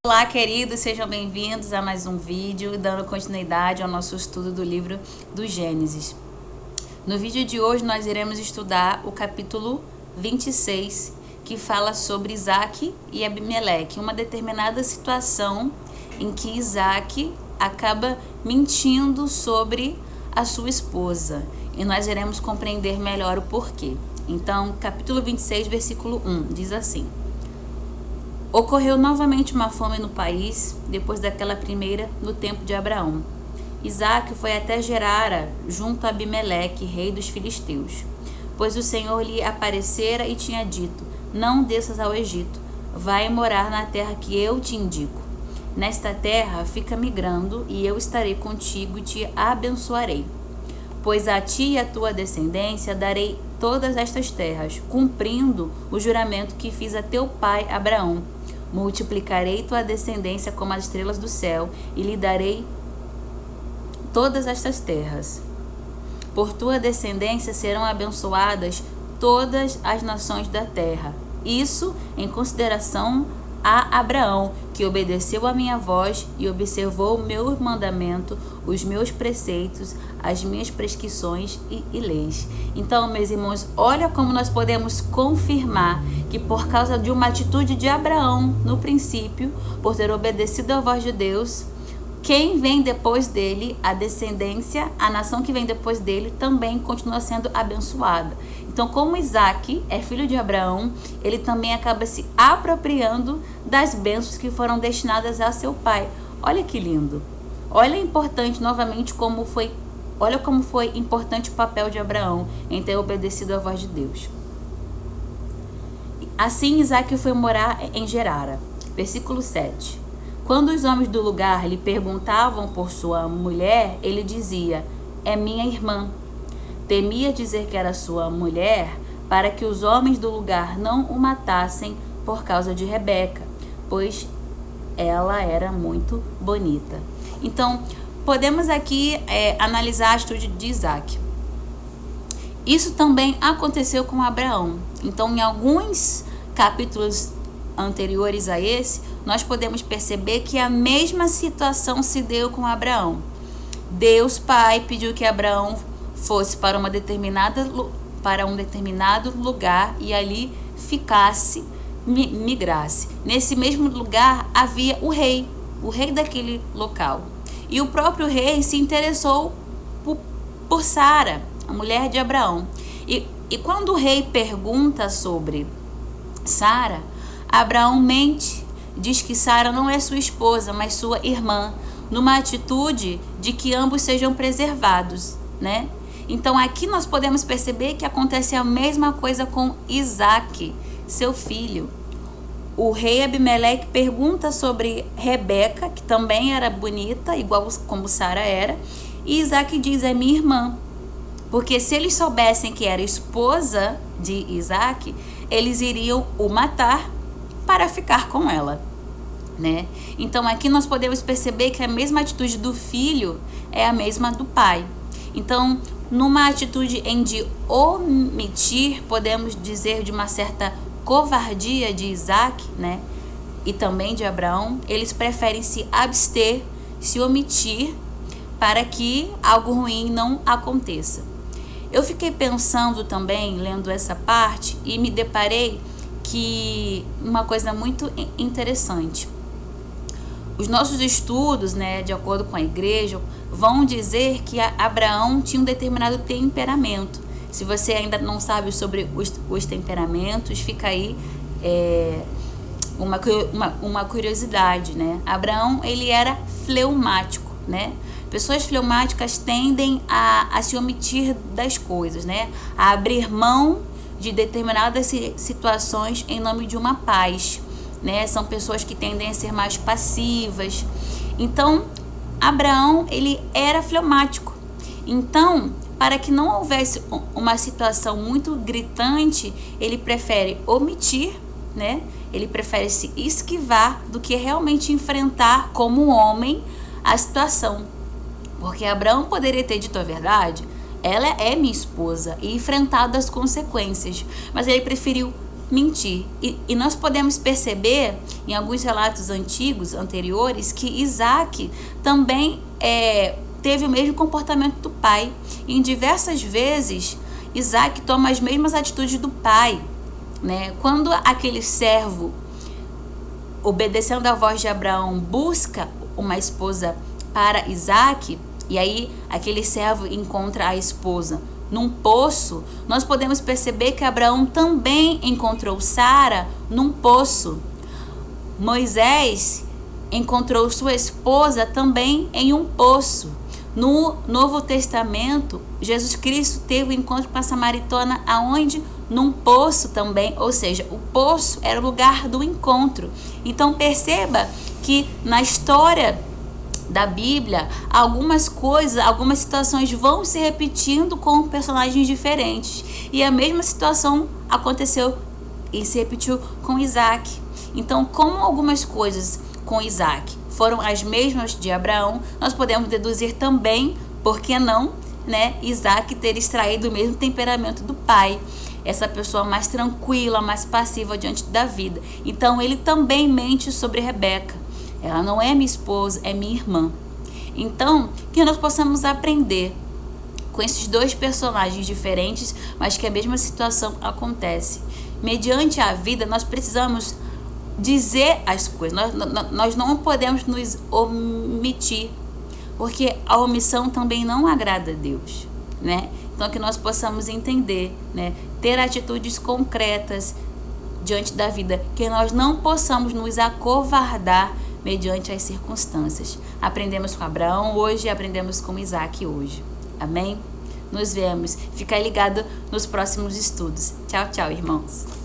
Olá, queridos, sejam bem-vindos a mais um vídeo, dando continuidade ao nosso estudo do livro do Gênesis. No vídeo de hoje nós iremos estudar o capítulo 26, que fala sobre Isaac e Abimeleque, uma determinada situação em que Isaac acaba mentindo sobre a sua esposa, e nós iremos compreender melhor o porquê. Então, capítulo 26, versículo 1, diz assim: Ocorreu novamente uma fome no país, depois daquela primeira, no tempo de Abraão. Isaque foi até Gerara, junto a Abimeleque, rei dos filisteus. Pois o Senhor lhe aparecera e tinha dito: Não desças ao Egito, vai morar na terra que eu te indico. Nesta terra fica migrando, e eu estarei contigo e te abençoarei. Pois a ti e a tua descendência darei todas estas terras, cumprindo o juramento que fiz a teu pai Abraão. Multiplicarei tua descendência como as estrelas do céu, e lhe darei todas estas terras. Por tua descendência serão abençoadas todas as nações da terra. Isso em consideração a Abraão, que obedeceu a minha voz e observou o meu mandamento, os meus preceitos, as minhas prescrições e leis. Então, meus irmãos, olha como nós podemos confirmar que por causa de uma atitude de Abraão, no princípio, por ter obedecido à voz de Deus, quem vem depois dele, a descendência, a nação que vem depois dele, também continua sendo abençoada. Então, como Isaac é filho de Abraão, ele também acaba se apropriando das bênçãos que foram destinadas a seu pai. Olha que lindo. Olha importante, novamente, olha como foi importante o papel de Abraão em ter obedecido à voz de Deus. Assim, Isaac foi morar em Gerara. Versículo 7. Quando os homens do lugar lhe perguntavam por sua mulher, ele dizia: É minha irmã. Temia dizer que era sua mulher, para que os homens do lugar não o matassem por causa de Rebeca, pois ela era muito bonita. Então, podemos aqui analisar a atitude de Isaac. Isso também aconteceu com Abraão. Então, em alguns capítulos anteriores a esse, nós podemos perceber que a mesma situação se deu com Abraão. Deus Pai pediu que Abraão fosse para um determinado lugar e ali ficasse, migrasse. Nesse mesmo lugar havia o rei daquele local. E o próprio rei se interessou por Sara, a mulher de Abraão. E quando o rei pergunta sobre Sara, Abraão mente, diz que Sara não é sua esposa, mas sua irmã, numa atitude de que ambos sejam preservados, né? Então aqui nós podemos perceber que acontece a mesma coisa com Isaac, seu filho. O rei Abimeleque pergunta sobre Rebeca, que também era bonita, igual como Sara era, e Isaac diz: é minha irmã. Porque se eles soubessem que era esposa de Isaac, eles iriam o matar para ficar com ela, né? Então aqui nós podemos perceber que a mesma atitude do filho é a mesma do pai. Então, numa atitude de omitir, podemos dizer de uma certa covardia de Isaac, né? E também de Abraão, eles preferem se abster, se omitir, para que algo ruim não aconteça. Eu fiquei pensando também, lendo essa parte, e me deparei que uma coisa muito interessante. Os nossos estudos, né, de acordo com a igreja, vão dizer que Abraão tinha um determinado temperamento. Se você ainda não sabe sobre os temperamentos, fica aí uma curiosidade, né? Abraão, ele era fleumático, né? Pessoas fleumáticas tendem a se omitir das coisas, né? A abrir mão de determinadas situações em nome de uma paz, né? São pessoas que tendem a ser mais passivas. Então, Abraão, ele era fleumático. Então, para que não houvesse uma situação muito gritante, ele prefere omitir, né? Ele prefere se esquivar do que realmente enfrentar como homem a situação. Porque Abraão poderia ter dito a verdade: ela é minha esposa, e enfrentado as consequências. Mas ele preferiu mentir. E nós podemos perceber em alguns relatos anteriores, que Isaac também teve o mesmo comportamento do pai. E em diversas vezes, Isaac toma as mesmas atitudes do pai, né? Quando aquele servo, obedecendo à voz de Abraão, busca uma esposa para Isaac, e aí aquele servo encontra a esposa num poço, nós podemos perceber que Abraão também encontrou Sara num poço. Moisés encontrou sua esposa também em um poço. No Novo Testamento, Jesus Cristo teve um encontro com a samaritana aonde? Num poço também, ou seja, o poço era o lugar do encontro. Então perceba que na história da Bíblia, algumas coisas, algumas situações vão se repetindo com personagens diferentes. E a mesma situação aconteceu e se repetiu com Isaac. Então, como algumas coisas com Isaac foram as mesmas de Abraão, nós podemos deduzir também, por que não, né, Isaac ter extraído o mesmo temperamento do pai. Essa pessoa mais tranquila, mais passiva diante da vida. Então, ele também mente sobre Rebeca. Ela não é minha esposa, é minha irmã. Então, que nós possamos aprender com esses dois personagens diferentes, mas que a mesma situação acontece. Mediante a vida, nós precisamos dizer as coisas. Nós não podemos nos omitir, porque a omissão também não agrada a Deus, né? Então, que nós possamos entender, né? Ter atitudes concretas diante da vida, que nós não possamos nos acovardar mediante as circunstâncias. Aprendemos com Abraão hoje e aprendemos com Isaac hoje. Amém? Nos vemos. Fica ligado nos próximos estudos. Tchau, tchau, irmãos.